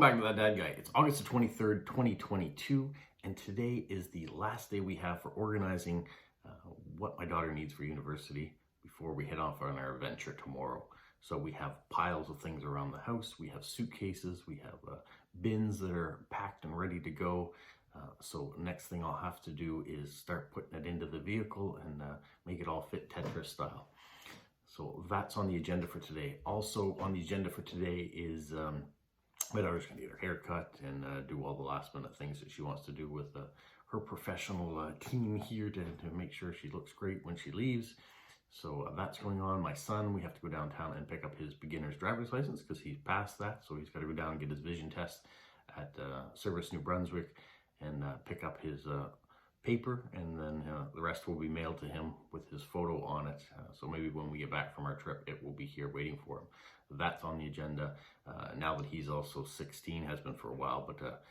back to That Dad Guy. It's August the 23rd, 2022, and today is the last day we have for organizing what my daughter needs for university before we head off on our adventure tomorrow. So we have piles of things around the house, we have suitcases, we have bins that are packed and ready to go. So next thing I'll have to do is start putting it into the vehicle and make it all fit Tetris style. So that's on the agenda for today. Also on the agenda for today is my daughter's gonna get her hair cut and do all the last minute things that she wants to do with her professional team here to make sure she looks great when she leaves. So that's going on. My son, we have to go downtown and pick up his beginner's driver's license because he's passed that. So he's got to go down and get his vision test at Service New Brunswick and pick up his paper, and then the rest will be mailed to him with his photo on it. So maybe when we get back from our trip, it will be here waiting for him. That's on the agenda. Now that he's also 16, has been for a while, but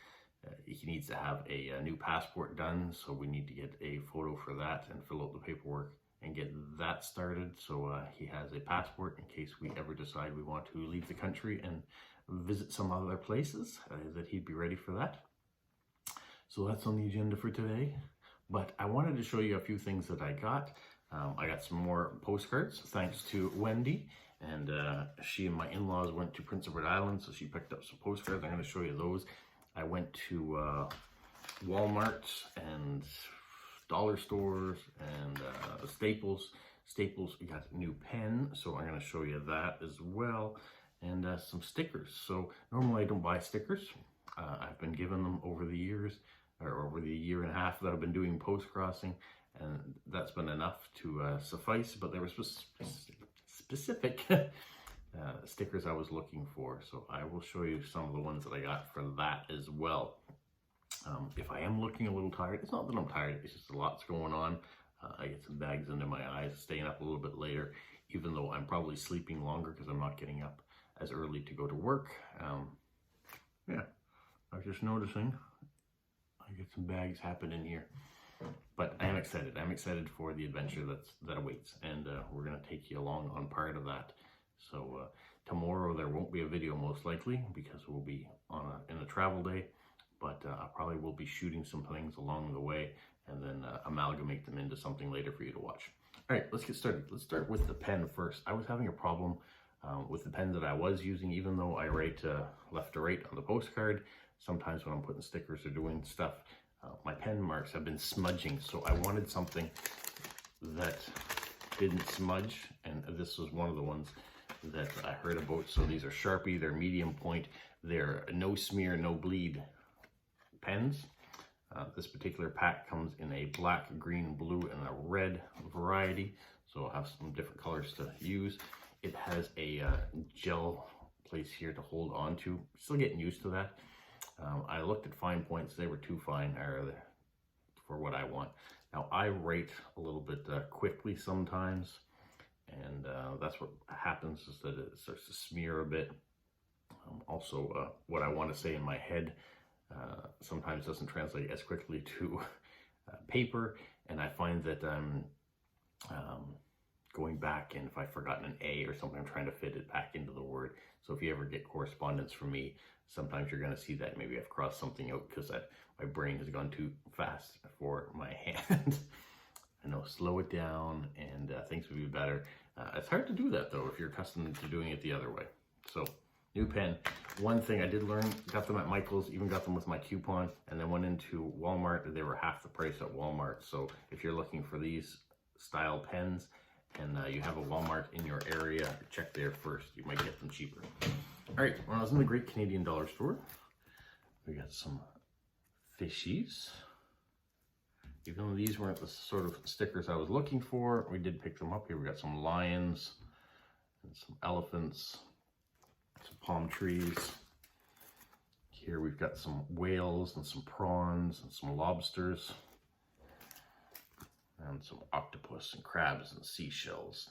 he needs to have a new passport done. So we need to get a photo for that and fill out the paperwork and get that started. So he has a passport in case we ever decide we want to leave the country and visit some other places, that he'd be ready for that. So that's on the agenda for today. But I wanted to show you a few things that I got. I got some more postcards thanks to Wendy, and she and my in-laws went to Prince Edward Island, so she picked up some postcards. I'm going to show you those. I went to Walmart and dollar stores and Staples. Staples, we got a new pen, so I'm going to show you that as well, and some stickers. So normally I don't buy stickers. I've been given them over the years, or over the year and a half that I've been doing Postcrossing, and that's been enough to suffice, but there were specific stickers I was looking for, so I will show you some of the ones that I got for that as well. If I am looking a little tired, it's not that I'm tired, it's just a lot's going on. I get some bags under my eyes, staying up a little bit later, even though I'm probably sleeping longer because I'm not getting up as early to go to work. Yeah, I was just noticing I get some bags happening here, but I am excited. I'm excited for the adventure that awaits, and we're gonna take you along on part of that. So tomorrow there won't be a video most likely because we'll be in a travel day, but I probably will be shooting some things along the way and then amalgamate them into something later for you to watch. All right, let's get started. Let's start with the pen first. I was having a problem with the pen that I was using, even though I write left to right on the postcard. Sometimes when I'm putting stickers or doing stuff, my pen marks have been smudging, so I wanted something that didn't smudge, and this was one of the ones that I heard about. So these are Sharpie, they're medium point, they're no smear, no bleed pens. This particular pack comes in a black, green, blue, and a red variety, so I'll have some different colors to use. It has a gel place here to hold on to. Still getting used to that. I looked at fine points, they were too fine for what I want. Now I write a little bit quickly sometimes, and that's what happens, is that it starts to smear a bit. Also, what I want to say in my head sometimes doesn't translate as quickly to paper, and I find that I'm going back, and if I've forgotten an A or something, I'm trying to fit it back into the word. So if you ever get correspondence from me, sometimes you're going to see that maybe I've crossed something out because my brain has gone too fast for my hand. I know, slow it down and things would be better. It's hard to do that though if you're accustomed to doing it the other way. So, new pen. One thing I did learn, got them at Michael's, even got them with my coupon, and then went into Walmart. They were half the price at Walmart. So if you're looking for these style pens and you have a Walmart in your area, check there first. You might get them cheaper. All right, when I was in the Great Canadian Dollar Store, we got some fishies. Even though these weren't the sort of stickers I was looking for, we did pick them up. Here we got some lions and some elephants, some palm trees. Here we've got some whales and some prawns and some lobsters and some octopus and crabs and seashells.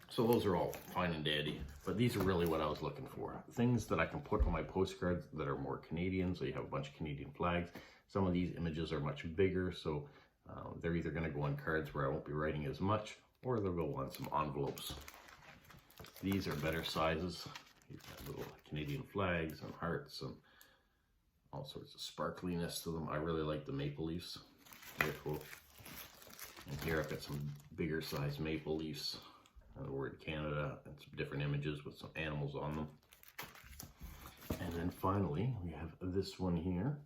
So those are all fine and dandy, but these are really what I was looking for. Things that I can put on my postcards that are more Canadian, so you have a bunch of Canadian flags. Some of these images are much bigger, so they're either going to go on cards where I won't be writing as much, or they'll go on some envelopes. These are better sizes. You've got little Canadian flags and hearts and all sorts of sparkliness to them. I really like the maple leaves. They're cool. And here I've got some bigger size maple leaves. The word Canada and some different images with some animals on them. And then finally, we have this one here.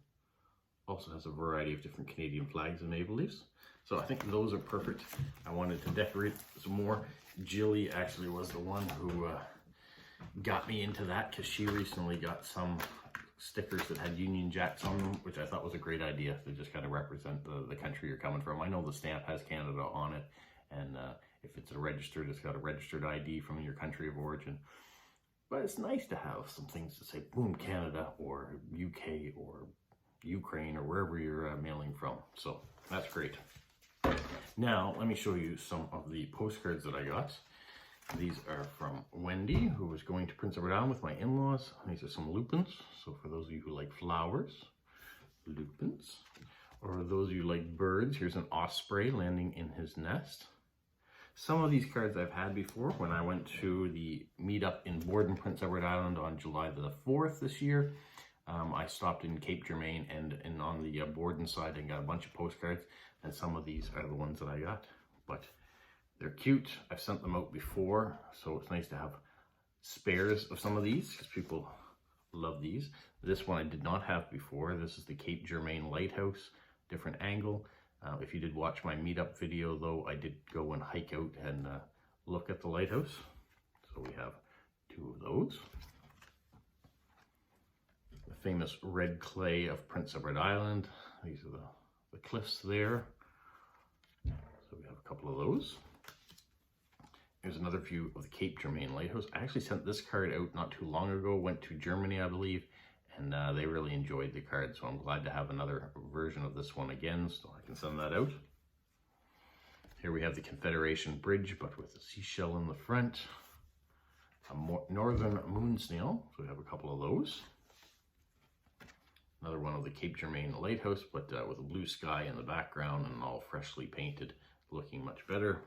Also has a variety of different Canadian flags and maple leaves. So I think those are perfect. I wanted to decorate some more. Jilly actually was the one who got me into that because she recently got some stickers that had Union Jacks on them, which I thought was a great idea. They just kind of represent the country you're coming from. I know the stamp has Canada on it, and if it's it's got a registered ID from your country of origin. But it's nice to have some things that say, boom, Canada, or UK, or Ukraine, or wherever you're mailing from. So that's great. Now, let me show you some of the postcards that I got. These are from Wendy, who was going to Prince Edward Island with my in-laws. These are some lupins. So for those of you who like flowers, lupins. Or those of you who like birds, here's an osprey landing in his nest. Some of these cards I've had before. When I went to the meetup in Borden, Prince Edward Island on July the 4th this year, I stopped in Cape Germain and on the Borden side and got a bunch of postcards. And some of these are the ones that I got. But they're cute. I've sent them out before, so it's nice to have spares of some of these because people love these. This one I did not have before. This is the Cape Germain Lighthouse, different angle. If you did watch my meetup video, though, I did go and hike out and look at the lighthouse. So we have two of those. The famous red clay of Prince Edward Island. These are the cliffs there. So we have a couple of those. Here's another view of the Cape Germain Lighthouse. I actually sent this card out not too long ago, went to Germany, I believe, and they really enjoyed the card, so I'm glad to have another version of this one again, so I can send that out. Here we have the Confederation Bridge, but with a seashell in the front. A northern moon snail, so we have a couple of those. Another one of the Cape Germain Lighthouse, but with a blue sky in the background and all freshly painted, looking much better.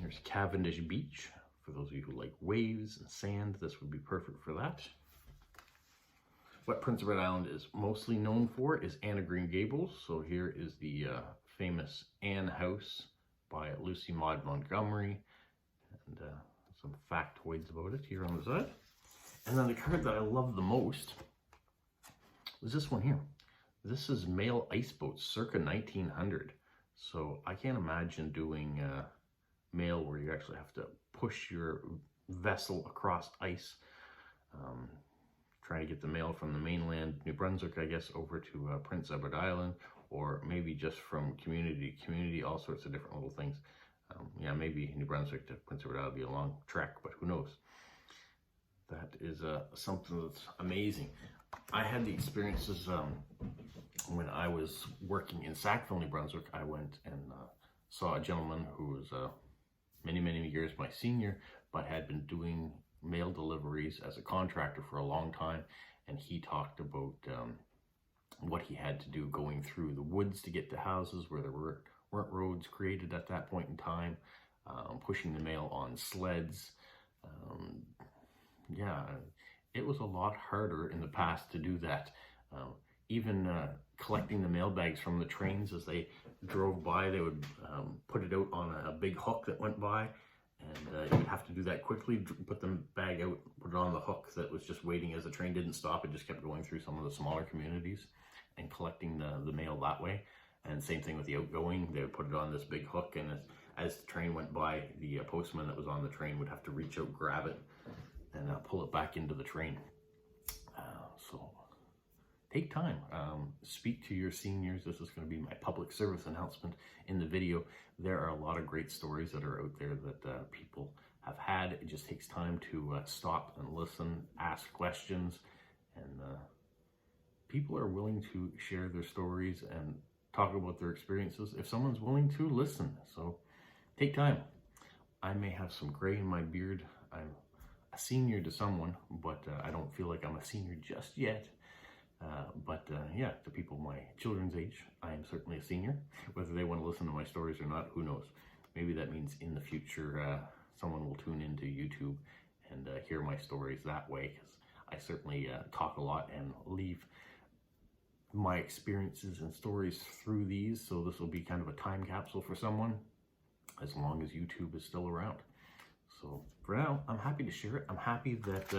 Here's Cavendish Beach. For those of you who like waves and sand, this would be perfect for that. What Prince Edward Island is mostly known for is Anne of Green Gables. So here is the famous Anne House by Lucy Maud Montgomery. And some factoids about it here on the side. And then the card that I love the most was this one here. This is Mail Ice Boats circa 1900. So I can't imagine doing mail where you actually have to push your vessel across ice, trying to get the mail from the mainland, New Brunswick, I guess, over to Prince Edward Island, or maybe just from community to community, all sorts of different little things. Yeah, maybe New Brunswick to Prince Edward Island would be a long trek, but who knows? That is something that's amazing. I had the experiences when I was working in Sackville, New Brunswick. I went and saw a gentleman who was many, many years my senior, but had been doing mail deliveries as a contractor for a long time. And he talked about what he had to do going through the woods to get to houses where there weren't roads created at that point in time, pushing the mail on sleds. Yeah, it was a lot harder in the past to do that. Even collecting the mail bags from the trains as they drove by, they would put it out on a big hook that went by, and you would have to do that quickly, put the bag out, put it on the hook that was just waiting as the train didn't stop. It just kept going through some of the smaller communities and collecting the mail that way. And same thing with the outgoing. They would put it on this big hook, and as the train went by, the postman that was on the train would have to reach out, grab it, and pull it back into the train. So take time, speak to your seniors. This is going to be my public service announcement in the video. There are a lot of great stories that are out there that people have had. It just takes time to stop and listen, ask questions, and people are willing to share their stories and talk about their experiences if someone's willing to listen. So take time. I may have some gray in my beard. I'm a senior to someone, but I don't feel like I'm a senior just yet. Yeah, to people my children's age, I am certainly a senior. Whether they want to listen to my stories or not, who knows? Maybe that means in the future someone will tune into YouTube and hear my stories that way, because I certainly talk a lot and leave my experiences and stories through these, so this will be kind of a time capsule for someone as long as YouTube is still around. So for now, I'm happy to share it. I'm happy that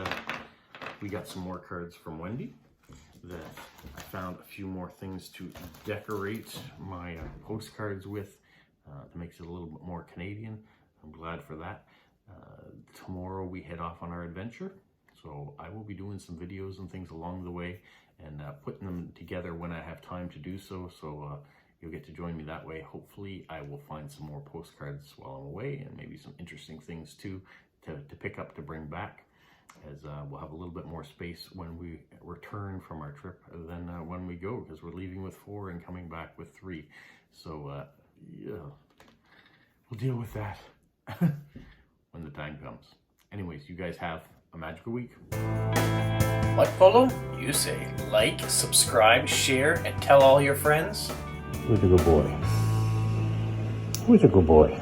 we got some more cards from Wendy, that I found a few more things to decorate my postcards with that makes it a little bit more Canadian. I'm glad for that. Tomorrow we head off on our adventure, so I will be doing some videos and things along the way and putting them together when I have time to do so. So you'll get to join me that way. Hopefully I will find some more postcards while I'm away, and maybe some interesting things too to pick up to bring back, as we'll have a little bit more space when we return from our trip than when we go, because we're leaving with 4 and coming back with 3. So yeah, we'll deal with that when the time comes. Anyways, you guys have a magical week. What, Polo? You say like, subscribe, share, and tell all your friends? Who's a good boy? Who's a good boy?